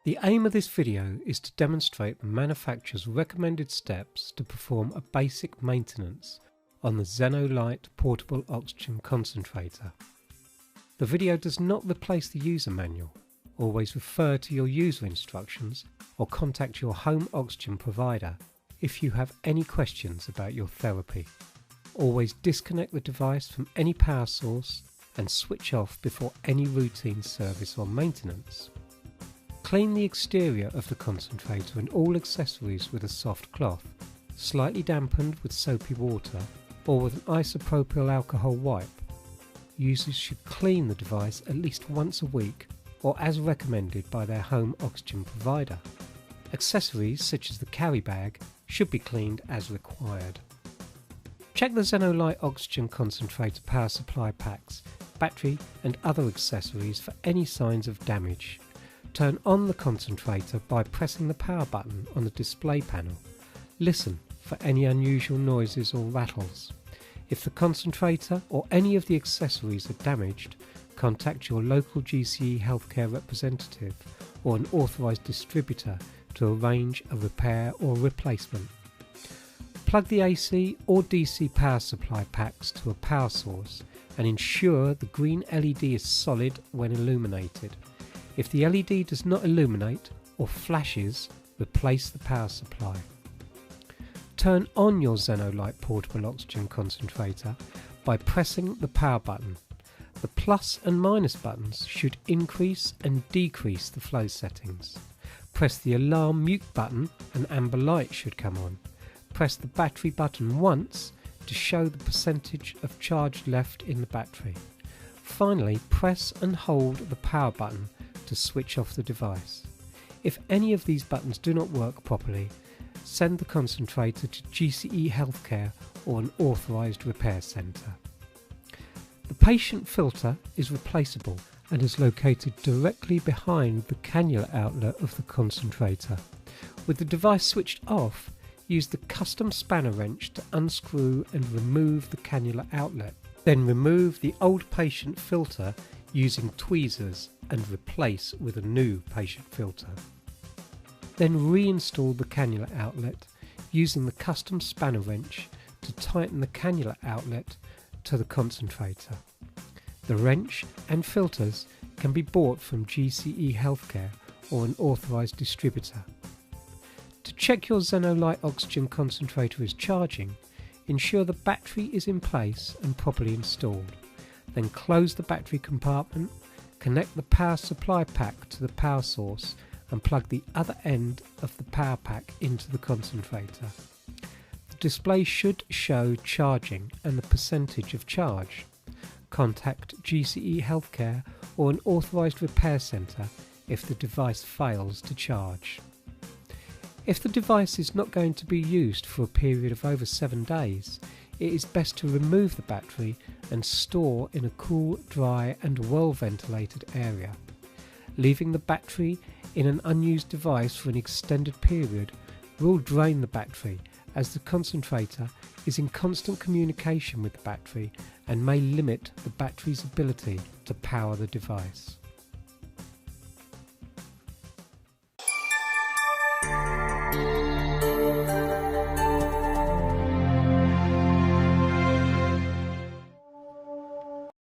The aim of this video is to demonstrate the manufacturer's recommended steps to perform a basic maintenance on the Zen-Olite portable oxygen concentrator. The video does not replace the user manual. Always refer to your user instructions or contact your home oxygen provider if you have any questions about your therapy. Always disconnect the device from any power source and switch off before any routine service or maintenance. Clean the exterior of the concentrator and all accessories with a soft cloth, slightly dampened with soapy water or with an isopropyl alcohol wipe. Users should clean the device at least once a week or as recommended by their home oxygen provider. Accessories such as the carry bag should be cleaned as required. Check the Zen-Olite oxygen concentrator power supply packs, battery and other accessories for any signs of damage. Turn on the concentrator by pressing the power button on the display panel. Listen for any unusual noises or rattles. If the concentrator or any of the accessories are damaged, contact your local GCE healthcare representative or an authorised distributor to arrange a repair or replacement. Plug the AC or DC power supply packs to a power source and ensure the green LED is solid when illuminated. If the LED does not illuminate or flashes, replace the power supply. Turn on your Zen-Olite portable oxygen concentrator by pressing the power button. The plus and minus buttons should increase and decrease the flow settings. Press the alarm mute button and amber light should come on. Press the battery button once to show the percentage of charge left in the battery. Finally, press and hold the power button to switch off the device. If any of these buttons do not work properly, send the concentrator to GCE Healthcare or an authorised repair centre. The patient filter is replaceable and is located directly behind the cannula outlet of the concentrator. With the device switched off, use the custom spanner wrench to unscrew and remove the cannula outlet. Then remove the old patient filter using tweezers and replace with a new patient filter. Then reinstall the cannula outlet using the custom spanner wrench to tighten the cannula outlet to the concentrator. The wrench and filters can be bought from GCE Healthcare or an authorised distributor. To check your Zen-Olite oxygen concentrator is charging, ensure the battery is in place and properly installed. Then close the battery compartment, connect the power supply pack to the power source and plug the other end of the power pack into the concentrator. The display should show charging and the percentage of charge. Contact GCE Healthcare or an authorised repair centre if the device fails to charge. If the device is not going to be used for a period of over 7 days, it is best to remove the battery and store in a cool, dry and well ventilated area. Leaving the battery in an unused device for an extended period will drain the battery, as the concentrator is in constant communication with the battery and may limit the battery's ability to power the device.